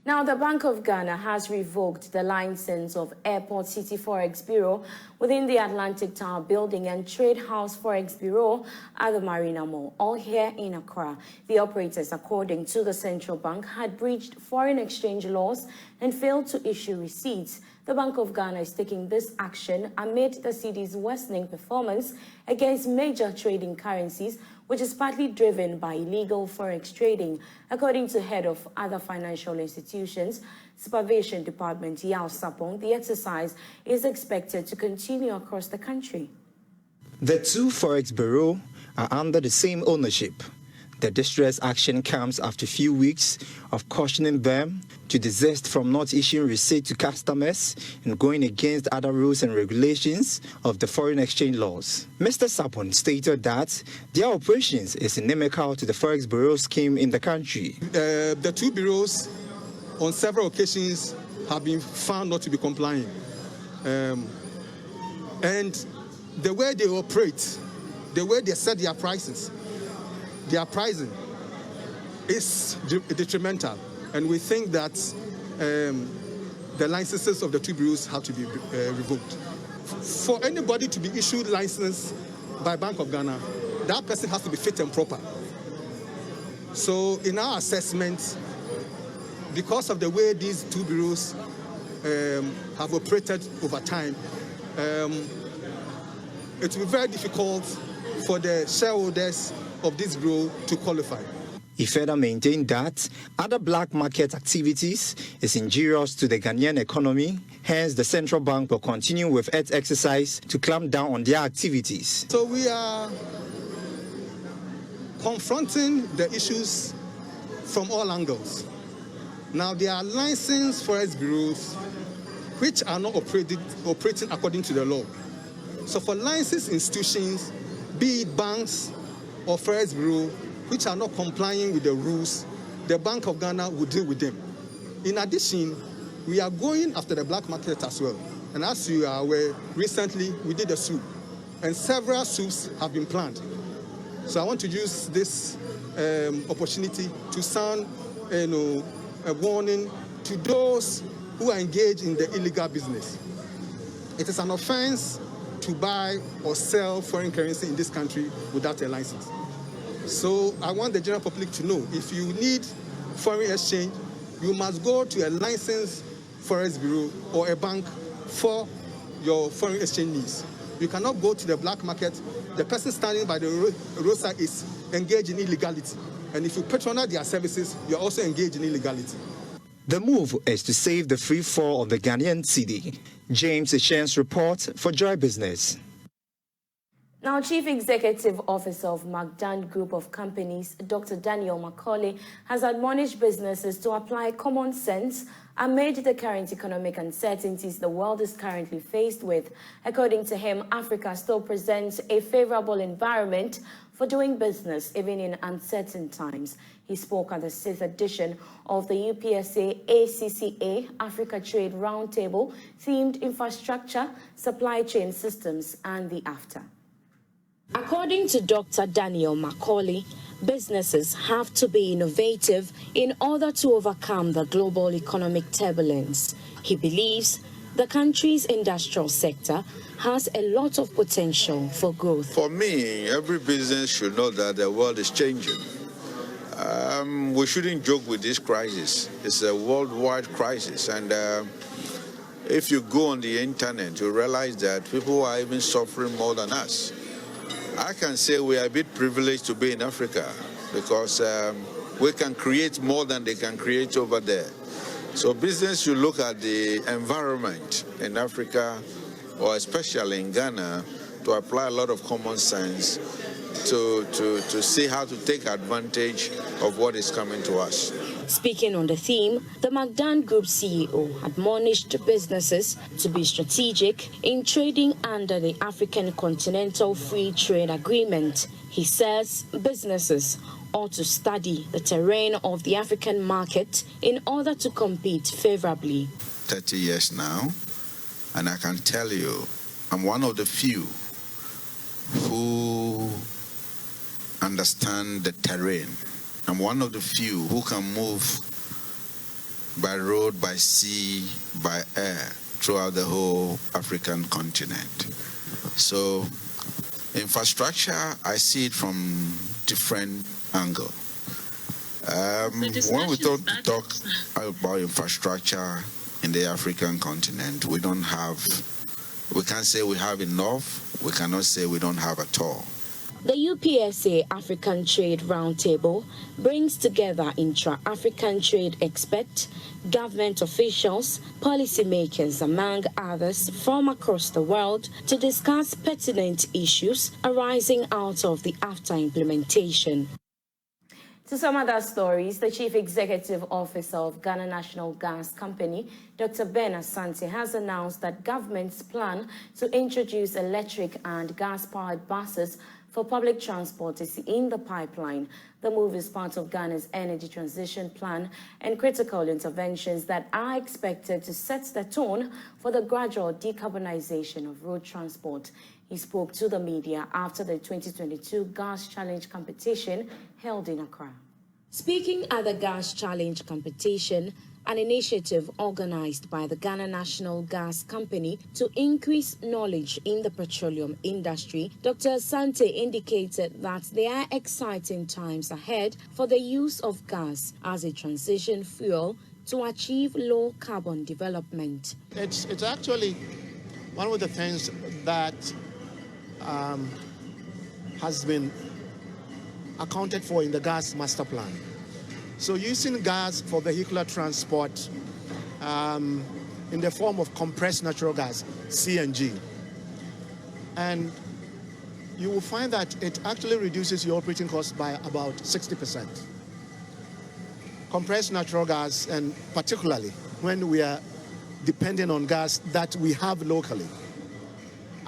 Now, the Bank of Ghana has revoked the license of Airport City Forex Bureau within the Atlantic Tower building and Trade House Forex Bureau at the Marina Mall, all here in Accra. The operators, according to the central bank, had breached foreign exchange laws and failed to issue receipts. The Bank of Ghana is taking this action amid the cedi's worsening performance against major trading currencies, which is partly driven by illegal forex trading. According to head of other financial institutions, Supervision Department Yao Sapong, the exercise is expected to continue across the country. The two forex bureaus are under the same ownership. The distress action comes after a few weeks of cautioning them to desist from not issuing receipts to customers and going against other rules and regulations of the foreign exchange laws. Mr. Sapon stated that their operations is inimical to the Forex Bureau scheme in the country. The two bureaus on several occasions have been found not to be complying. And the way they operate, the way they set their prices, their pricing is detrimental, and we think that the licenses of the two bureaus have to be revoked. For anybody to be issued license by Bank of Ghana, that person has to be fit and proper. So in our assessment, because of the way these two bureaus have operated over time, it will be very difficult for the shareholders of this bureau to qualify. He further maintained that other black market activities is injurious to the Ghanaian economy. Hence, the central bank will continue with its exercise to clamp down on their activities. So we are confronting the issues from all angles. Now, there are licensed forex bureaus which are not operating according to the law. So for licensed institutions, be it banks or forex bureau, which are not complying with the rules, the Bank of Ghana will deal with them. In addition, we are going after the black market as well. And as you are aware, recently we did a swoop, and several swoops have been planned. So I want to use this opportunity to sound a warning to those who are engaged in the illegal business. It is an offense to buy or sell foreign currency in this country without a license. So I want the general public to know, if you need foreign exchange, you must go to a licensed forex bureau or a bank for your foreign exchange needs. You cannot go to the black market. The person standing by the roadside is engaged in illegality. And if you patronize their services, you're also engaged in illegality. The move is to save the free fall of the Ghanaian cedi. James Echen's report for Joy Business. Now, Chief Executive Officer of McDan Group of Companies, Dr. Daniel Macaulay, has admonished businesses to apply common sense amid the current economic uncertainties the world is currently faced with. According to him, Africa still presents a favorable environment for doing business, even in uncertain times. He spoke at the 6th edition of the UPSA ACCA Africa Trade Roundtable, themed Infrastructure, Supply Chain Systems, and the After. According to Dr. Daniel Macaulay, businesses have to be innovative in order to overcome the global economic turbulence. He believes the country's industrial sector has a lot of potential for growth. For me, every business should know that the world is changing. We shouldn't joke with this crisis. It's a worldwide crisis, and if you go on the internet, you realize that people are even suffering more than us. I can say we are a bit privileged to be in Africa because we can create more than they can create over there. So business should look at the environment in Africa, or especially in Ghana, to apply a lot of common sense to see how to take advantage of what is coming to us. Speaking on the theme, the McDan Group CEO admonished businesses to be strategic in trading under the African Continental Free Trade Agreement. He says businesses ought to study the terrain of the African market in order to compete favorably. 30 years now, and I can tell you, I'm one of the few who understand the terrain. I'm one of the few who can move by road, by sea, by air, throughout the whole African continent. So infrastructure, I see it from different angle. When we talk about infrastructure in the African continent, we can't say we have enough, we cannot say we don't have at all. The UPSA African Trade Roundtable brings together intra-African trade experts, government officials, policymakers, among others from across the world to discuss pertinent issues arising out of the AFTA implementation. To some other stories, the Chief Executive Officer of Ghana National Gas Company, Dr. Ben Asante, has announced that government's plan to introduce electric and gas-powered buses for public transport is in the pipeline. The move is part of Ghana's energy transition plan and critical interventions that are expected to set the tone for the gradual decarbonization of road transport. He spoke to the media after the 2022 Gas Challenge competition held in Accra. Speaking at the Gas Challenge competition, an initiative organized by the Ghana National Gas Company to increase knowledge in the petroleum industry, Dr. Asante indicated that there are exciting times ahead for the use of gas as a transition fuel to achieve low carbon development. It's actually one of the things that has been accounted for in the gas master plan. So using gas for vehicular transport in the form of compressed natural gas, CNG. And you will find that it actually reduces your operating cost by about 60%. Compressed natural gas, and particularly when we are depending on gas that we have locally.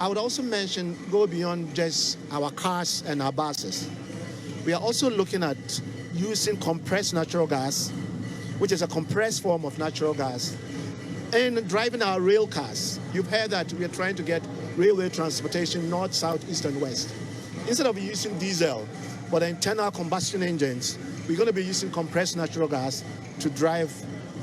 I would also mention, go beyond just our cars and our buses. We are also looking at using compressed natural gas, which is a compressed form of natural gas, in driving our rail cars. You've heard that we are trying to get railway transportation north, south, east, and west. Instead of using diesel for the internal combustion engines, we're going to be using compressed natural gas to drive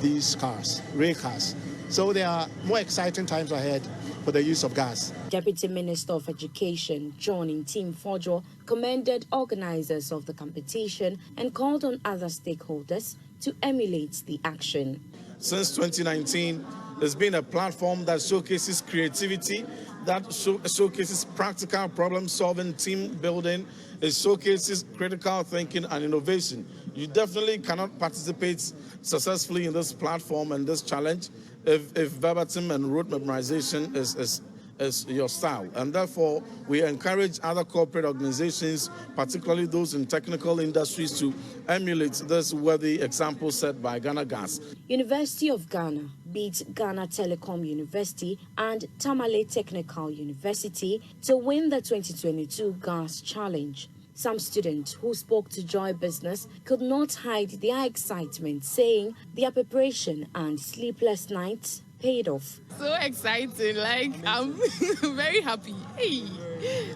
these cars, rail cars. So there are more exciting times ahead for the use of gas. Deputy Minister of Education, John Ntim Fojo, commended organizers of the competition and called on other stakeholders to emulate the action. Since 2019, there's been a platform that showcases creativity, that showcases practical problem-solving, team building, it showcases critical thinking and innovation. You definitely cannot participate successfully in this platform and this challenge if verbatim and rote memorization is your style. And therefore, we encourage other corporate organizations, particularly those in technical industries, to emulate this worthy example set by Ghana Gas. University of Ghana beat Ghana Telecom University and Tamale Technical University to win the 2022 Gas Challenge. Some students who spoke to Joy Business could not hide their excitement, saying their preparation and sleepless nights paid off. So exciting, like I'm very happy. Hey,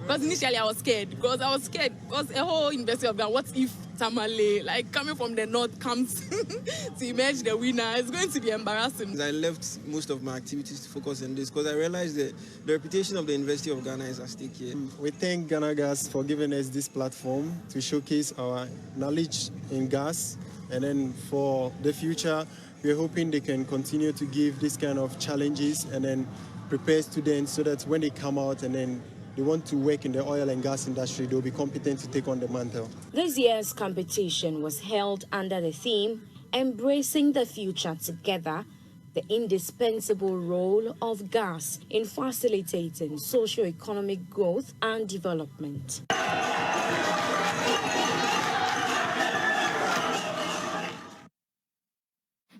because initially I was scared because a whole University of Ghana, what if Tamale, like coming from the north, comes to emerge the winner? It's going to be embarrassing. I left most of my activities to focus on this because I realized that the reputation of the University of Ghana is at stake here. We thank Ghana Gas for giving us this platform to showcase our knowledge in gas, and then for the future, we're hoping they can continue to give this kind of challenges and then prepare students so that when they come out and then they want to work in the oil and gas industry, they'll be competent to take on the mantle. This year's competition was held under the theme, Embracing the Future Together, the indispensable role of gas in facilitating socio-economic growth and development.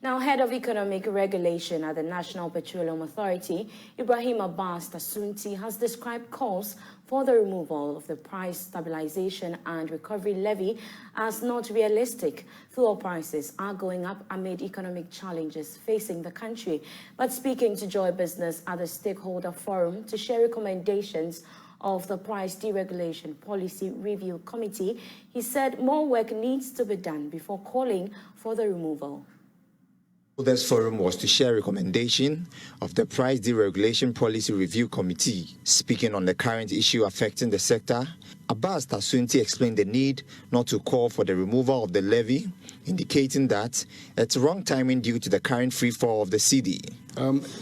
Now, Head of Economic Regulation at the National Petroleum Authority, Ibrahim Abbas Tasunti, has described calls for the removal of the Price Stabilization and Recovery Levy as not realistic. Fuel prices are going up amid economic challenges facing the country. But speaking to Joy Business at the Stakeholder Forum to share recommendations of the Price Deregulation Policy Review Committee, he said more work needs to be done before calling for the removal. This forum was to share recommendation of the Price Deregulation Policy Review Committee. Speaking on the current issue affecting the sector, Abbas Tasunti explained the need not to call for the removal of the levy, indicating that it's wrong timing due to the current free fall of the cedi.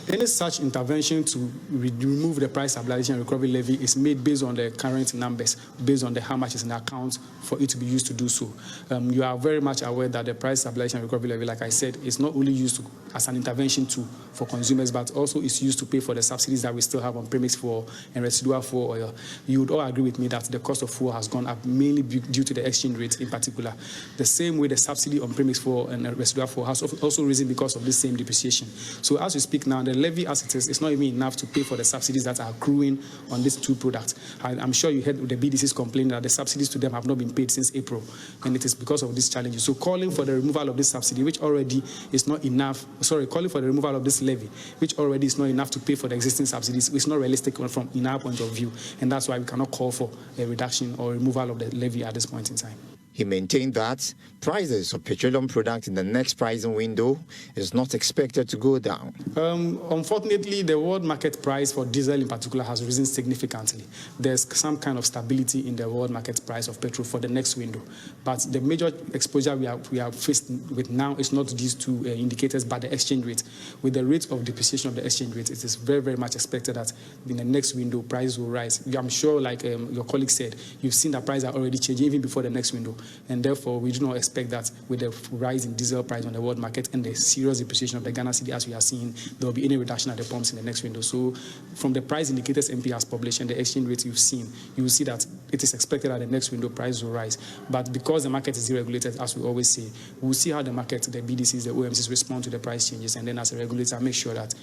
Any such intervention to remove the price stabilization and recovery levy is made based on the current numbers, based on how much is in the account for it to be used to do so. You are very much aware that the price stabilization and recovery levy, like I said, is not only used as an intervention tool for consumers, but also is used to pay for the subsidies that we still have on premix fuel and residual fuel oil. You would all agree with me that the cost of fuel has gone up mainly due to the exchange rate in particular. The same way the subsidy on premix fuel and residual fuel has also risen because of this same depreciation. So as we speak now, the levy as it is not even enough to pay for the subsidies that are accruing on these two products. I'm sure you heard the BDCs complain that the subsidies to them have not been paid since April, and it is because of these challenges. So calling for the removal of this subsidy, which already is not enough, calling for the removal of this levy, which already is not enough to pay for the existing subsidies, is not realistic from in our point of view, and that's why we cannot call for a reduction or removal of the levy at this point in time. He maintained that prices of petroleum products in the next pricing window is not expected to go down. Unfortunately, the world market price for diesel in particular has risen significantly. There's some kind of stability in the world market price of petrol for the next window. But the major exposure we are faced with now is not these two indicators, but the exchange rate. With the rate of depreciation of the exchange rate, it is very, very much expected that in the next window, prices will rise. I'm sure, like your colleague said, you've seen that prices are already changing even before the next window. And therefore, we do not expect that with the rise in diesel price on the world market and the serious depreciation of the Ghana cedi as we are seeing, there will be any reduction at the pumps in the next window. So from the price indicators MP has published and the exchange rate you've seen, you will see that it is expected that the next window prices will rise. But because the market is deregulated, as we always say, we'll see how the market, the BDCs, the OMCs respond to the price changes. And then as a regulator, make sure that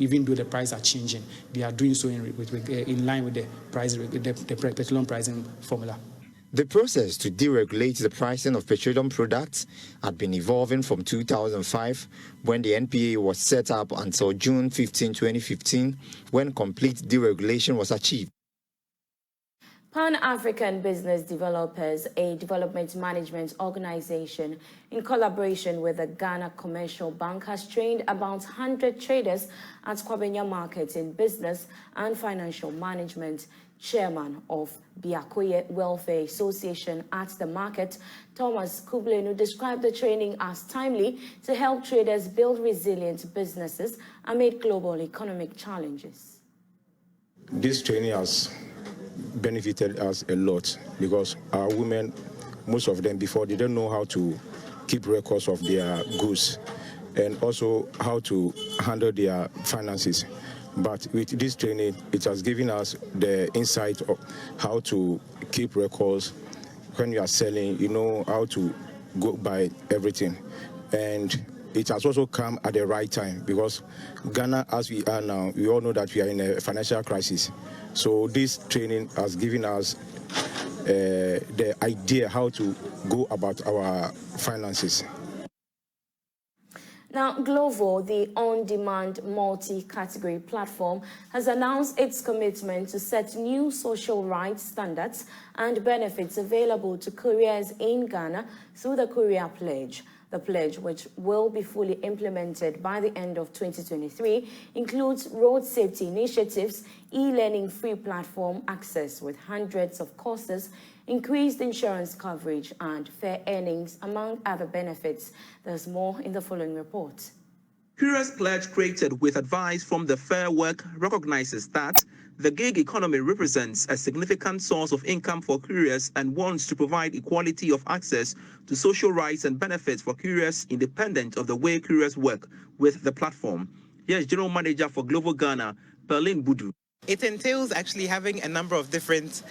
even though the prices are changing, they are doing so in line with the price, the petroleum pricing formula. The process to deregulate the pricing of petroleum products had been evolving from 2005, when the NPA was set up, until June 15, 2015, when complete deregulation was achieved. Pan-African Business Developers, a development management organization in collaboration with the Ghana Commercial Bank, has trained about 100 traders at Kwabenya Market in business and financial management. Chairman of Biakoye Welfare Association at the market, Thomas Kublenu, described the training as timely to help traders build resilient businesses amid global economic challenges. This training has benefited us a lot because our women, most of them before, they don't know how to keep records of their goods and also how to handle their finances. But with this training, it has given us the insight of how to keep records. When you are selling, you know how to go by everything. And it has also come at the right time because Ghana, as we are now, we all know that we are in a financial crisis. So this training has given us the idea how to go about our finances. Now, Glovo, the on-demand multi-category platform, has announced its commitment to set new social rights standards and benefits available to couriers in Ghana through the Courier Pledge. The pledge, which will be fully implemented by the end of 2023, includes road safety initiatives, e-learning free platform access with hundreds of courses, increased insurance coverage, and fair earnings, among other benefits. There's more in the following report. Courier's Pledge, created with advice from the Fair Work, recognizes that the gig economy represents a significant source of income for couriers and wants to provide equality of access to social rights and benefits for couriers independent of the way couriers work with the platform. Here's General Manager for Glovo Ghana, Berlin Budu. It entails actually having a number of different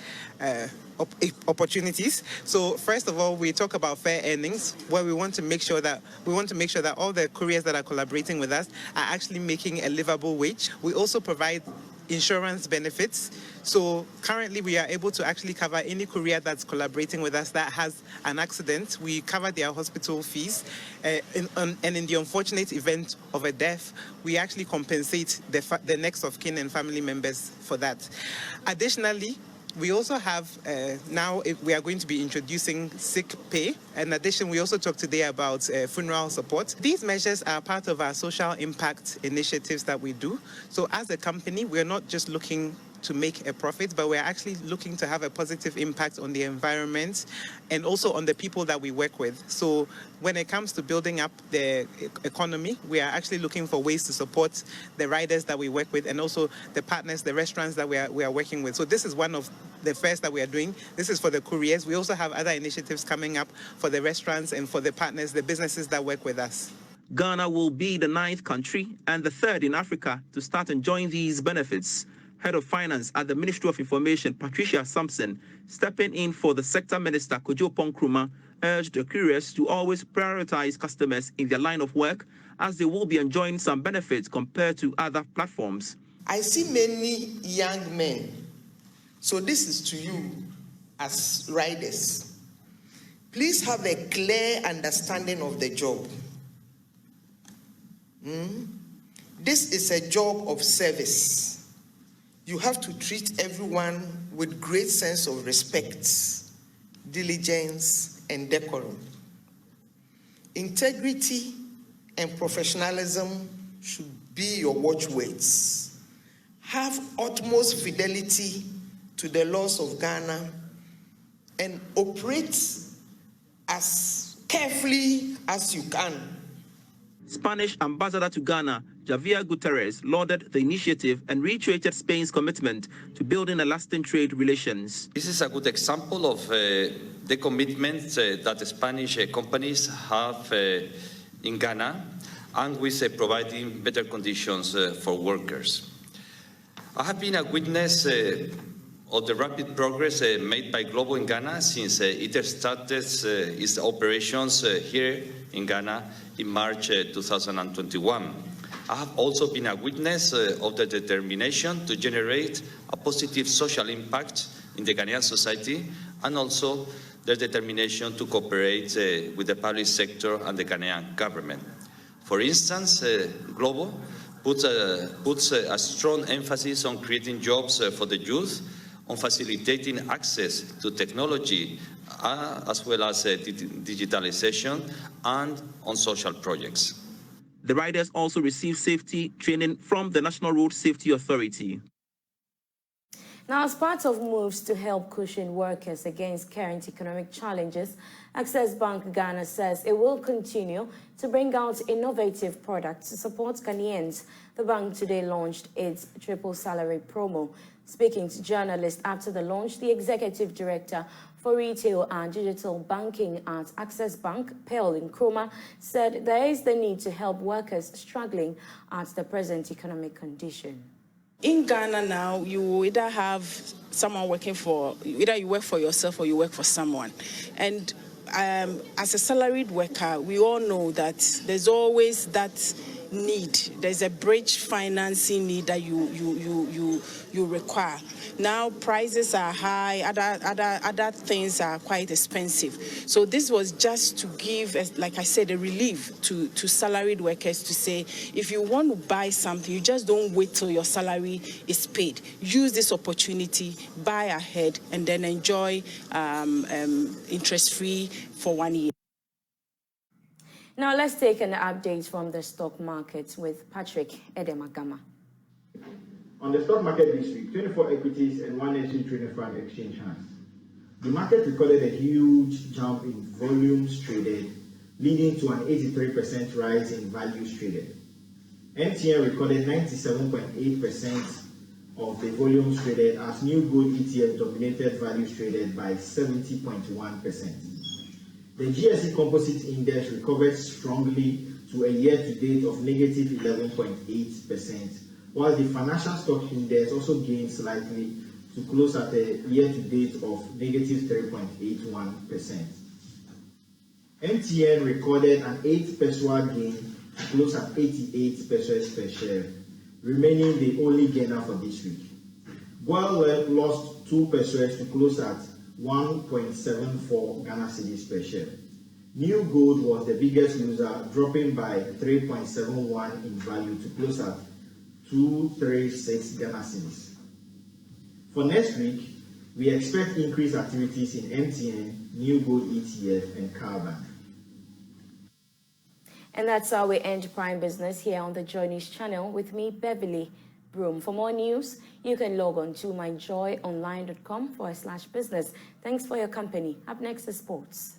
opportunities. So first of all, we talk about fair earnings, where we want to make sure that all the couriers that are collaborating with us are actually making a livable wage. We also provide insurance benefits. So currently we are able to actually cover any courier that's collaborating with us that has an accident. We cover their hospital fees, and in the unfortunate event of a death, we actually compensate the next of kin and family members for that. Additionally, We also have now we are going to be introducing sick pay. In addition, we also talked today about funeral support. These measures are part of our social impact initiatives that we do. So as a company, we're not just looking to make a profit, but we're actually looking to have a positive impact on the environment and also on the people that we work with. So when it comes to building up the economy, we are actually looking for ways to support the riders that we work with and also the partners, the restaurants that we are working with. So this is one of the first that we are doing. This is for the couriers. We also have other initiatives coming up for the restaurants and for the partners, the businesses that work with us. Ghana will be the 9th country and the 3rd in Africa to start enjoying these benefits. Head of Finance at the Ministry of Information, Patricia Sampson, stepping in for the Sector Minister, Kojo Ponkrumah, urged the couriers to always prioritize customers in their line of work as they will be enjoying some benefits compared to other platforms. I see many young men. So this is to you as riders. Please have a clear understanding of the job. This is a job of service. You have to treat everyone with great sense of respect, diligence, and decorum. Integrity and professionalism should be your watchwords. Have utmost fidelity to the laws of Ghana and operate as carefully as you can. Spanish ambassador to Ghana, Javier Gutierrez, lauded the initiative and reiterated Spain's commitment to building a lasting trade relations. This is a good example of the commitment that the Spanish companies have in Ghana and with providing better conditions for workers. I have been a witness of the rapid progress made by Globo in Ghana since it started its operations here in Ghana in March 2021. I have also been a witness of the determination to generate a positive social impact in the Ghanaian society and also the determination to cooperate with the public sector and the Ghanaian government. For instance, Globo puts a strong emphasis on creating jobs for the youth, on facilitating access to technology as well as digitalization and on social projects. The riders also received safety training from the National Road Safety Authority. Now, as part of moves to help cushion workers against current economic challenges, Access Bank Ghana says it will continue to bring out innovative products to support Ghanaians. The bank today launched its triple salary promo. Speaking to journalists after the launch, the executive director for retail and digital banking at Access Bank, Pearl Nkrumah, said there is the need to help workers struggling at the present economic condition. In Ghana now, you either have someone working for, either you work for yourself or you work for someone. And as a salaried worker, we all know that there's always that need. There's a bridge financing need that you require. Now prices are high, other things are quite expensive. So this was just to give, like I said, a relief to salaried workers to say, if you want to buy something, you just don't wait till your salary is paid. Use this opportunity, buy ahead, and then enjoy interest-free for 1 year. Now let's take an update from the stock market with Patrick Edemagama. On the stock market this week, 24 equities and 1 exchange traded fund exchange hands. The market recorded a huge jump in volumes traded, leading to an 83% rise in values traded. MTN recorded 97.8% of the volumes traded as new gold ETF dominated values traded by 70.1%. The GSE Composite Index recovered strongly to a year-to-date of negative 11.8%, while the Financial Stock Index also gained slightly to close at a year-to-date of negative 3.81%. MTN recorded an 8 peso gain to close at 88 pesos per share, remaining the only gainer for this week. Gold lost 2 pesos to close at 1.74 Ghana cedis per share. New gold was the biggest loser, dropping by 3.71 in value to close at 236 Ghana cedis. For next week, We expect increased activities in MTN, New Gold ETF, and Carbon. And that's how we end Prime Business here on the Joy News channel with me, Beverly Broohm. For more news, you can log on to myjoyonline.com/business. Thanks for your company. Up next is sports.